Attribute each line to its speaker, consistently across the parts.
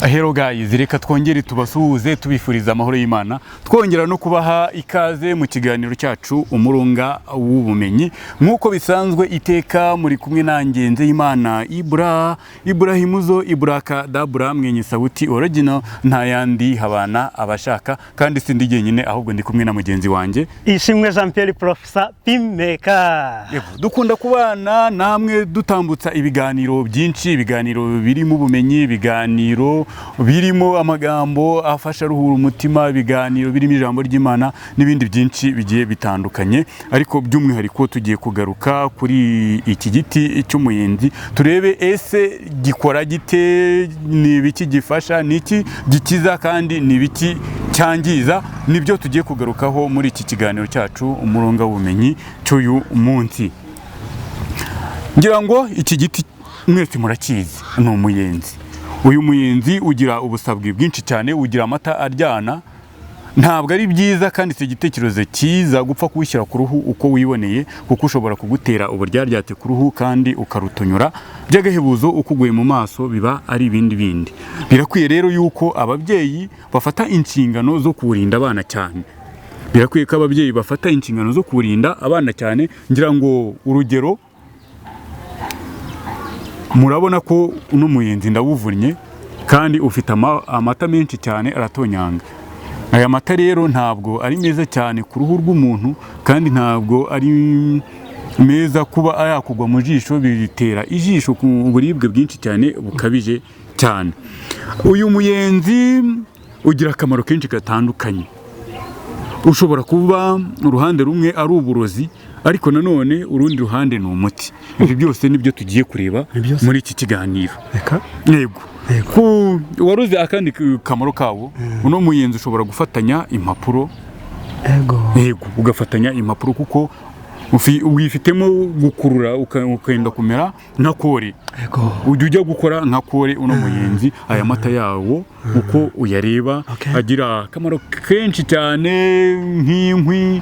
Speaker 1: Hello guys, reka twongere tubasuhuze tubifuriza amahoro y'Imana, twongera no kubaha ikaze mu kiganiro cyacu umurunga w'ubumenyi. Nkuko bisanzwe iteka muri kumwe nanjye Nzeyimana Ibrahimuzo Ibrakadabra mwenye sauti original, nta yandi habana abashaka, kandi sindi jyenyine ahubwo ndi kumwe na mugenzi wanjye
Speaker 2: Ishimwe Jean Pierre Professor Pimeka.
Speaker 1: Dukunda kubana namwe dutambutsa ibiganiro byinshi, ibiganiro birimo ubumenyi, ibiganiro birimo amagambo afasha ruhura umutima, ibiganiro birimo ijambo ry'Imana n'ibindi byinshi bigiye bitandukanye. Ariko by'umwihariko tugiye kugaruka kuri iki giti cy'umuyenzi, turebe ese gikora gite, ni ibiki gifasha, niki gikiza, kandi ni ibiki cyangiza. Nibyo tugiye kugarukaho muri iki kiganiro cyacu umurunga w'ubumenyi cy'uyu munsi. Ngira ngo iki giti mwese murakizi, ni umuyenzi. Uyu muyenzi ugira ubusabwe bwinshi cyane, ugira amata aryana. Ntabwo ari byiza kandi si igitekerezo cyiza gupfa kuwishyira ku ruhu uko wiboneye, kuko ushobora kugutera uburyaryate ku ruhu kandi ukarutunyura by'agahebuzo. Ukuguye mu maso biba ari ibindi. Birakwiye rero yuko ababyeyi bafata inshingano zo kurinda abana cyane. Birakwiye ko ababyeyi bafata inshingano zo kurinda abana cyane. Ngira ngo urugero, murabona ko uno muyenzi ndawuvunnye kandi ufite amata menshi cyane aratonyanga. Aya mata rero ntabwo ari meza cyane ku ruhu rw'umuntu, kandi ntabwo ari meza kuba yakugwa mu jisho, bitera ijisho ku buribwe bwinshi cyane bukabije cyane. Uyu muyenzi ugira akamaro kenshi gatandukanye. Ushobora kuba uruhande rumwe ari uburozi, ariko nanone urundi ruhande ni umuti. Ibi byose nibyo tugiye kureba muri iki kiganiro. Yego. Waruzi akandi kamaro kawo, uno muyenzi ushobora gufatanya impapuro. Yego, ugafatanya impapuro kuko wifitemo gukurura ukenda kumera nka kore. Ujya gukora nka kore uno muyenzi. Aya mata yawo uko uyareba agira akamaro kenshi cyane, nk'inkwi,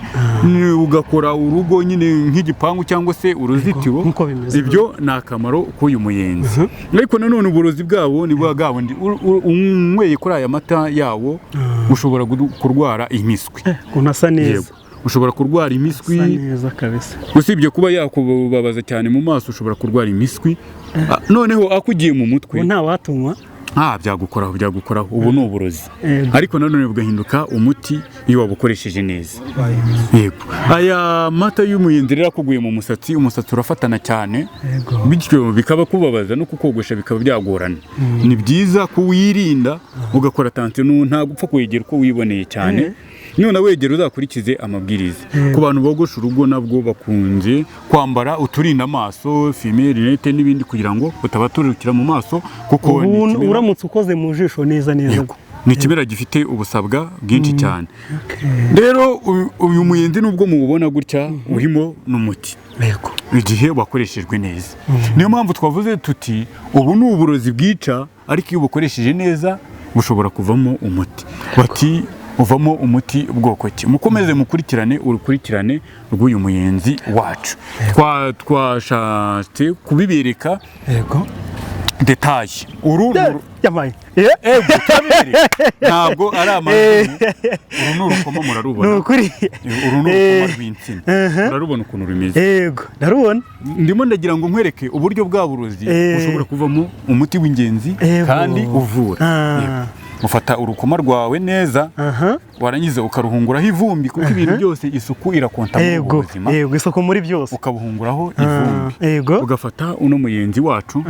Speaker 1: ugakora urugo nyine nk'igipangu cyangwa se uruzitiro. Ibyo ni akamaro k'uyu muyenzi. Ariko nanone uburozi bwawo ni bwa bundi, unyweye kuri aya mata yawo ushobora kurwara impiswi.
Speaker 2: Unasa neza.
Speaker 1: Ushobora kurwara impiswi. Usibye kuba yakubabaza cyane mu maso, ushobora kurwara impiswi. Noneho akugiye mu mutwe,
Speaker 2: nta watunywa
Speaker 1: byagukoraho. Ubu ni uburozi, ariko nanone bugahinduka umuti iyo wabukoresheje neza. Yego. Aya mata y'umuyenzi rero akuguye mu musatsi, umusatsi urafatana cyane, bityo bikaba kubabaza no kukogosha bikaba byagorana. Ni byiza kuwirinda, ugakora attention, nta gupfa kwegera uko wiboneye cyane. None wegera uzakurikize amabwiriza. Ku bantu bogosha urugo nabwo bakunze kwambara uturinda amaso, fime, rinete n'ibindi, kugira ngo utabaturukira mu maso, kuko
Speaker 2: uramutse ukoze mu jisho neza.
Speaker 1: Ni ikimera gifite ubusabwa bwinshi cyane. Rero uyu muyenzi nubwo mubona gutya, urimo n'umuti igihe wakoreshejwe neza. Niyo mpamvu twavuze tuti ubu ni uburozi bwica, ariko iyo bukoresheje neza bushobora kuvamo umuti. Bati uvamo umuti bwoko ki? Mukomeze mukurikirane urukurikirane rw'uyu muyenzi wacu. Twashatse kubibereka detaye. Ntabwo ari amazina. Uru ni urukoma, murarubona. Uru ni urukoma rw'insina. Murarubona ukuntu rumeze.
Speaker 2: Yego, ndarubona.
Speaker 1: Ndimo ndagira ngo nkwereke uburyo bwa burozi ushobora kuvamo umuti w'ingenzi kandi uvura. Ufata urukoma rwawe neza, warangiza ukaruhunguraho ivumbi, kuko ibintu byose isuku irakonta mu buzima.
Speaker 2: Yego, isuku muri byose.
Speaker 1: Ukabuhunguraho ivumbi. Ugafata uno muyenzi wacu,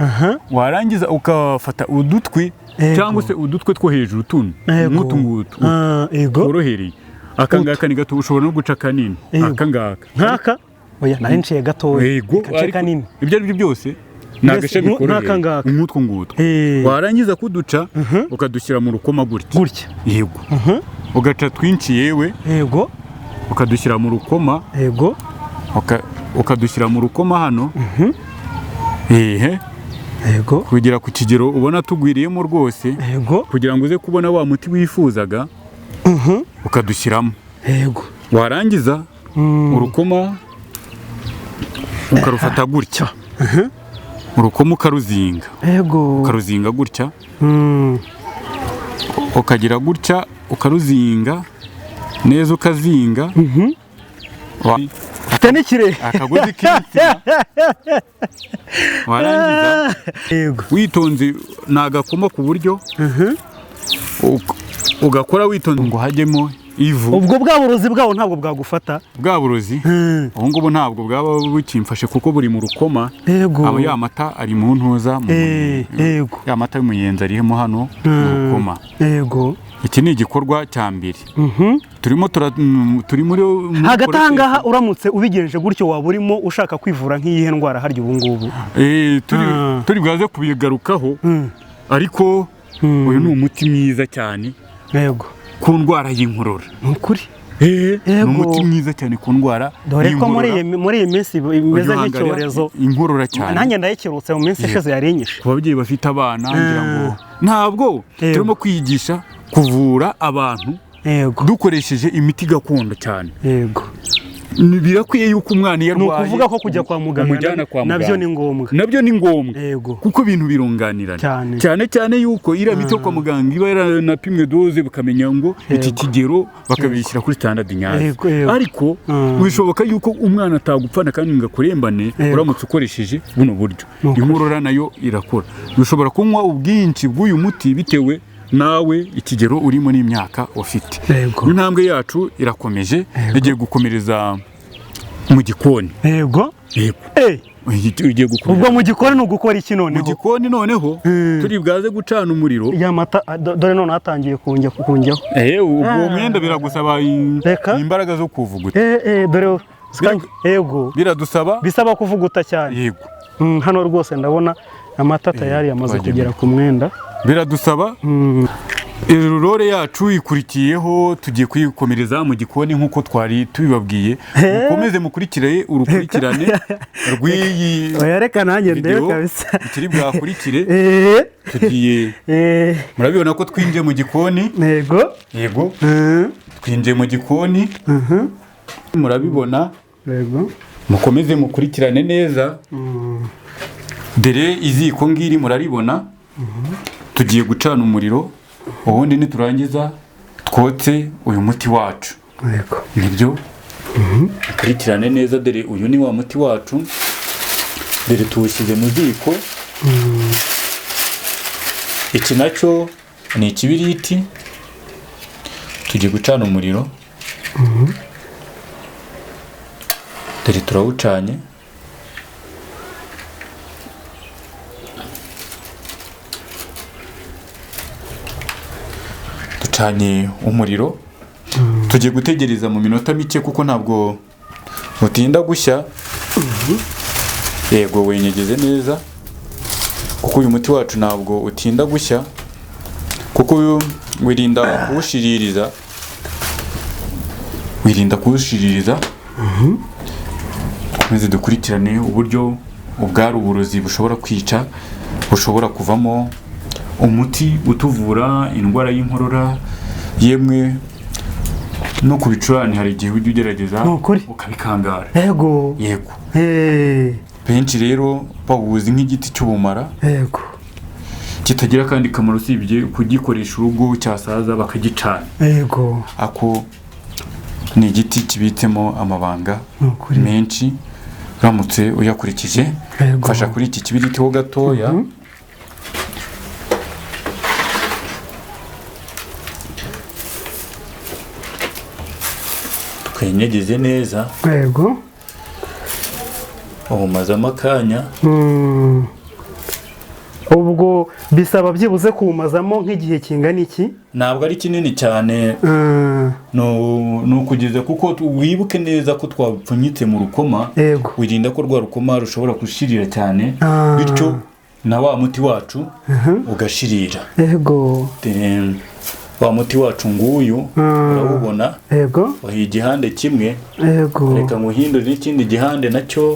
Speaker 1: warangiza ukafata udutwi cyangwa se udutwe two hejuru tuno, nk'utu ngutu tworohereye. Aka ngaka ni gato, ushobora no guca kanini. Aka ngaka
Speaker 2: nk'aka, oya nari nciye gatoya, gace kanini.
Speaker 1: Ibyo ari byo byose nagashami koroheye nk'utwo ngutwo. Warangiza kuduca ukadushyira mu rukoma gutya. Yego. Ugaca twinshi yewe.
Speaker 2: Yego.
Speaker 1: Ukadushyira mu rukoma.
Speaker 2: Yego.
Speaker 1: Ukadushyira mu rukoma hano.
Speaker 2: Yego.
Speaker 1: Kugira ku kigero ubona tugwiriyemo rwose.
Speaker 2: Yego.
Speaker 1: Kugira ngo uze kubona wa muti wifuzaga. Ukadushyiramo.
Speaker 2: Yego.
Speaker 1: Warangiza urukoma ukarufata gutya. urukoma ukaruzinga, ukaruzinga gutya, ukagira gutya ukaruzinga neza ukazinga
Speaker 2: ufite n'ikire
Speaker 1: akagozi k'insina warangiza witonze nagakoma ku buryo ugakora witonze ngo hajyemo ivu.
Speaker 2: Ubwo bwa burozi bwawo ntabwo bwagufata?
Speaker 1: Bwa burozi ubu ngubu ntabwo bwaba bukimfashe kuko buri mu rukoma. Abo ya mata ari mu ntuza ya mata y'umuyenzi arimo hano mu rukoma. Iki ni igikorwa cya mbere. Turi muri
Speaker 2: hagati ahangaha uramutse ubigenje gutyo waba urimo ushaka kwivura nk'iyihe ndwara harya ubu ngubu?
Speaker 1: Turi bwaze kubigarukaho ariko uyu ni umuti mwiza cyane ku ndwara y'inkorora.
Speaker 2: Nukuri
Speaker 1: ni umuti mwiza cyane ku ndwara
Speaker 2: dore ko muri iyi minsi imeze nk'icyorezo
Speaker 1: inkorora cyane.
Speaker 2: Nanjye ndayikirutse mu minsi ishize yarinyishe.
Speaker 1: Ku babyeyi bafite abana ngira ngo ntabwo turimo kwigisha kuvura abantu dukoresheje imiti gakondo cyane. Birakwiye yuko umwana iyo arwaye
Speaker 2: ni ukuvuga ko kujya kwa muganga nabyo ni ngombwa.
Speaker 1: Nabyo ni ngombwa kuko ibintu birunganirana cyane yuko iriya miti yo kwa muganga iba yaranapimwe doze bakamenya ngo iki kigero bakabishyira kuri standard nyayo. Ariko bishoboka yuko umwana atagupfana kandi ngakurembane uramutse ukoresheje buno buryo. Inkorora nayo irakora. Bishobora kunywa ubwinshi bw'uyu muti bitewe nawe ikigero urimo n'imyaka ufite. Intambwe yacu irakomeje igiye gukomereza mu gikoni.
Speaker 2: Ubwo mu gikoni no gukora iki noneho?
Speaker 1: Mu gikoni noneho turi bwaze gucana umuriro.
Speaker 2: Ya mata dore none hatangiye kunjyaho.
Speaker 1: Ubwo mwenda biragusaba imbaraga zo kuvuguta.
Speaker 2: Dore
Speaker 1: biradusaba
Speaker 2: bisaba kuvuguta cyane. Hano rwose ndabona amata tayari yamaze kugera ku mwenda.
Speaker 1: Biradusaba irurore yacu ikurikiyeho tugiye kuyikomereza mu gikoni nk'uko twari tubibabwiye. Mukomeze mukurikire urukurikirane rw'iyi
Speaker 2: reka nanjye ndebe kabisa
Speaker 1: ikiri bwakurikire. Tugiye murabibona ko twinjiye mu gikoni. Yego twinjiye mu gikoni murabibona. Mukomeze mukurikirane neza. Dere iziko ngiri muraribona. Tugiye gucana umuriro ubundi niturangiza twotse uyu muti wacu. Nibyo mukurikirane neza. Dere uyu ni wa muti wacu. Dere tuwushyize mu ziko. Iki nacyo ni ikibiriti. Tugiye gucana umuriro. Dere turawucanye. Ducanye umuriro. Tugiye gutegereza mu minota mike kuko ntabwo mutinda gushya. Yego wenyegeze neza kuko uyu muti wacu ntabwo utinda gushya kuko wirinda kuwushiririza. Maze dukurikirane uburyo ubwari uburozi bushobora kwica bushobora kuvamo umuti utuvura indwara y'inkorora. Yemwe no ku bicurane hari igihe ujya ugerageza ukabikangara. Yego benshi rero bawuzi nk'igiti cy'ubumara kitagira kandi kamaro usibye kugikoresha urugo cyasaza bakagicana. Ako ni igiti kibitsemo amabanga menshi uramutse uyakurikije. Fasha kuri iki kibiriti ho gatoya. Twenyegeze neza. Umazamo akanya.
Speaker 2: Ubwo bisaba byibuze kuwumazamo nk'igihe kingana iki?
Speaker 1: Ntabwo ari kinini cyane. No kugeza kuko wibuke neza ko twapfunyitse mu rukoma. Wirinda ko rwa rukoma rushobora gushirira cyane. Bityo na wa muti wacu ugashirira. Wa muti wacu nguyu urabubona. Wahiye igihande kimwe. Reka nguhindure n'ikindi gihande nacyo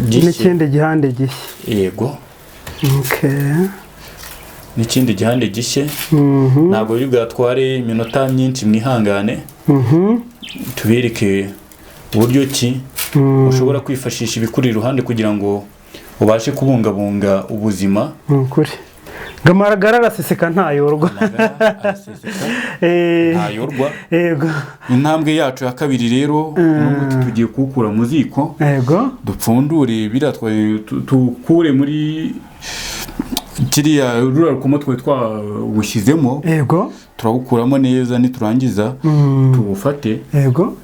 Speaker 2: n'ikindi gihande gishye.
Speaker 1: N'ikindi gihande gishye. Ntabwo biri bwatware iminota myinshi mwihangane. Tubereke uburyo ki ushobora kwifashisha ibikuri iruhande kugira ngo ubashe kubungabunga ubuzima.
Speaker 2: Amagara araseseka ntayorwa.
Speaker 1: ntayorwa.
Speaker 2: Yego.
Speaker 1: Intambwe yacu ya kabiri rero n'umuti tugiye kuwukura mu ziko.
Speaker 2: Yego.
Speaker 1: Dupfundure biratwaye tukure muri kiriya rura rukoma twe twawushyizemo.
Speaker 2: Yego.
Speaker 1: Turawukuramo neza niturangiza tuwufate.
Speaker 2: Yego.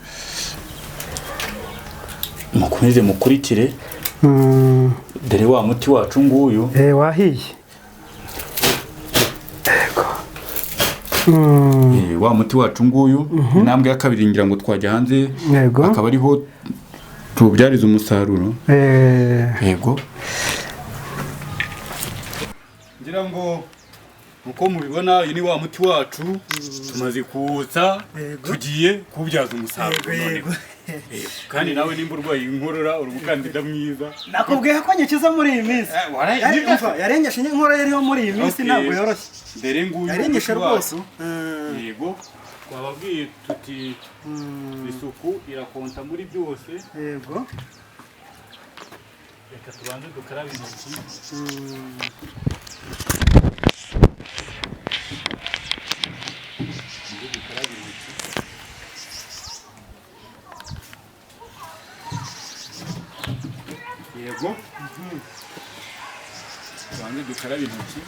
Speaker 1: Mukomeze mukurikire. Dore wa muti wacu nguyu.
Speaker 2: Wahiye.
Speaker 1: Wa muti wacu nguyu intambwe ya kabiri ngira ngo twajya hanze akaba ariho tubyariza umusaruro. Yego. Ngira ngo uko mubibona uyu ni wa muti wacu tumaze kuwutsa tugiye kubyaza umusaruro none. Kandi nawe nimba urwaye inkorora uri umukandida mwiza.
Speaker 2: Nakubwiye ko nyikiza muri iyi minsi. Yarengeshe inkorora yariho muri iyi minsi ntabwo yoroshye.
Speaker 1: Dere nguyu
Speaker 2: yarengeshe rwose.
Speaker 1: Yego. Twababwiye tuti isuku irakonta muri byose.
Speaker 2: Yego.
Speaker 1: Reka tubanze dukarabe intoki. Yego. Tubanze dukarabe intoki.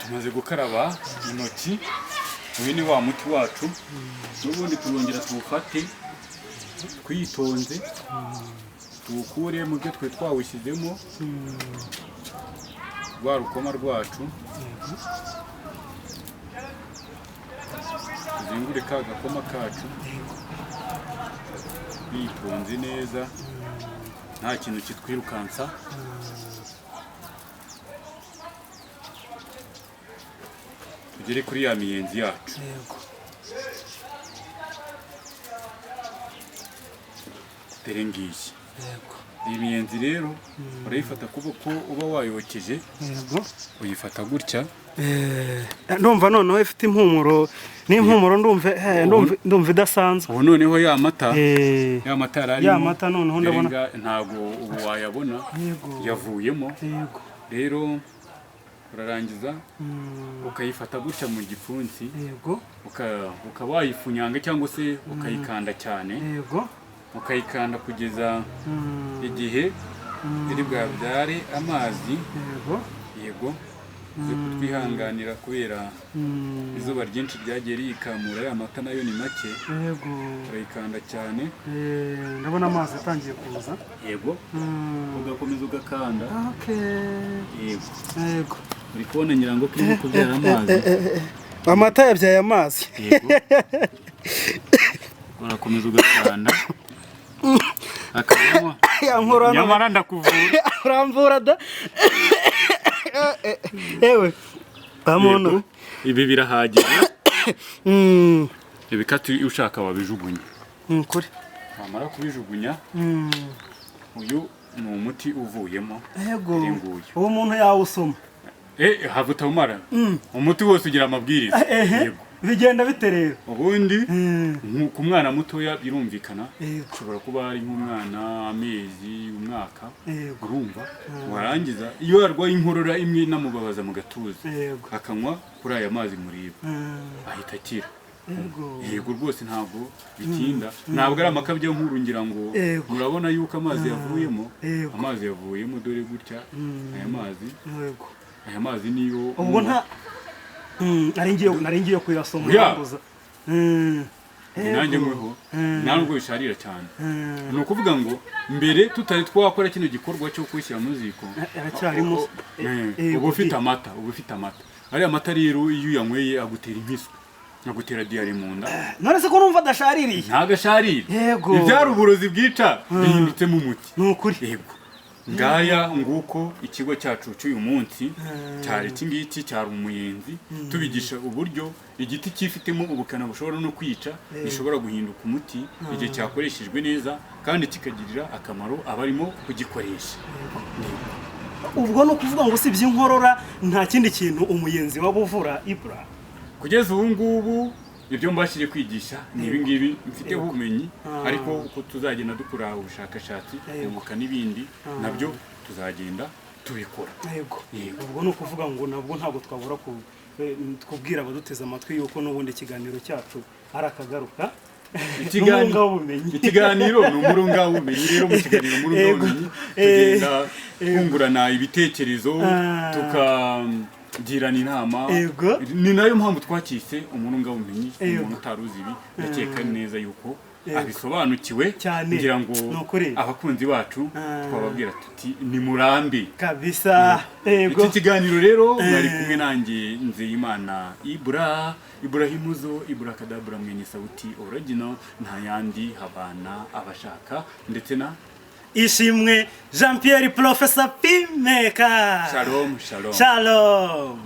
Speaker 1: Tumaze gukaraba intoki. Uyu ni wa muti wacu. N'ubundi turongera tuwufate twitonze tuwukure mu byo twe twawushyizemo rwa rukoma rwacu. Tuzingure ka gakoma kacu twitonze neza nta kintu kitwirukansa. Tugere kuri ya miyenzi yacu. Dore ngiyi. Iyi miyenzi rero urayifata kuboko uba wayokeje. Uyifata gutya.
Speaker 2: Ndumva noneho ifite impumuro n'impumuro ndumva idasanzwe.
Speaker 1: Ubu noneho ya mata yararimo.
Speaker 2: Ya mata noneho ndabona
Speaker 1: ntago ubu wayabona yavuyemo. Rero urarangiza ukayifata gutya mu gipfunsi. Ukaba wayifunyanga cyangwa se ukayikanda cyane. Ukayikanda kugeza igihe iri bwabyare amazi. Yego. Uzi kutwihanganira kubera izuba ryinshi ryagiye riyikamura ya mata nayo ni make. Urayikanda cyane.
Speaker 2: Ndabona amazi atangiye kuza.
Speaker 1: Yego. Ugakomeza ugakanda.
Speaker 2: Yego.
Speaker 1: Uri kubona nyirango ko iri kubyara amazi.
Speaker 2: Amata yabyaye amazi.
Speaker 1: Yego. Urakomeza ugakanda. Akanywa. Nyamara ndakuvura.
Speaker 2: Uramvura da. Ewe. Amono.
Speaker 1: Ibi birahagije. Ibikati ushaka wabijugunya.
Speaker 2: Kuri.
Speaker 1: Wamara kubijugunya. Uyu ni umuti uvuyemo.
Speaker 2: Yego. Uwo muntu yawusoma.
Speaker 1: Havuta umara. Umuti wose ugira amabwiriza.
Speaker 2: Yego. Bigenda biterera.
Speaker 1: Ubundi ku mwana mutoya birumvikana. Ushobora kuba ari nk'umwana amezi umwaka. Urumva warangiza iyo arwaye inkorora imwe namubabaza mu gatuza akanywa kuri aya mazi muriba ahita akira. Yego rwose ntabwo bitinda. Ntabwo ari amakabyo nkuru ngira ngo murabona yuko amazi yavuyemo dore gutya aya mazi niyo
Speaker 2: ubwo nta naringiye kuyasoma
Speaker 1: yambuza. Nanjye mweho ntabwo bisharira cyane. Ni ukuvuga ngo mbere tutari twakora kino gikorwa cyo kwishyira mu ziko
Speaker 2: aracyarimo.
Speaker 1: Ubu ufite amata ariya mata rero iyo uyanyweye agutera impiswi agutera diare mu nda.
Speaker 2: None se ko numva adashaririye?
Speaker 1: Ntagasharira.
Speaker 2: Yego.
Speaker 1: Ibyari uburozi bwica bihindutse mu muti.
Speaker 2: Ni ukuri.
Speaker 1: Yego. ngaya nguko ikigo cyacu cy'uyu munsi cyari iki ngiki cyari umuyenzi tubigisha uburyo igiti cyifitemo ubukana bushobora no kwica gishobora guhinduka umuti igihe cyakoreshejwe neza kandi kikagirira akamaro abarimo kugikoresha.
Speaker 2: ubwo no kuvuga ngo usibye inkorora nta kindi kintu umuyenzi wabuvura Ibra?
Speaker 1: Kugeza ubu ngubu ibyo mbashije kwigisha ni ibi ngibi mfiteho ubumenyi, ariko uko tuzagenda dukora ubushakashatsi kunguka n'ibindi nabyo tuzagenda tubikora.
Speaker 2: Yego. Ubwo no kuvuga ngo nabwo ntabwo twabura kubwira abaduteze amatwi yuko n'ubundi ikiganiro cyacu ari akagaruka.
Speaker 1: Ikiganiro ni umurunga w'ubumenyi. Rero mu kiganiro umurunga w'ubumenyi tugenda kungurana ibitekerezo tukagirana inama. Ni nayo mpamvu twakise umurunga w'ubumenyi. Umuntu utaruzi ibi ndakeka neza yuko abisobanukiwe, ngira ngo abakunzi bacu twababwira tuti ni murambi
Speaker 2: kabisa.
Speaker 1: Iki kiganiro rero mwari kumwe nanjye Nzeyimana Ibrahimuzo Ibrakadabra mwene sauti original, nta yandi habana abashaka ndetse na
Speaker 2: Ishimwe Jean Pierre Professor P Maker.
Speaker 1: Shalom, shalom.
Speaker 2: Shalom.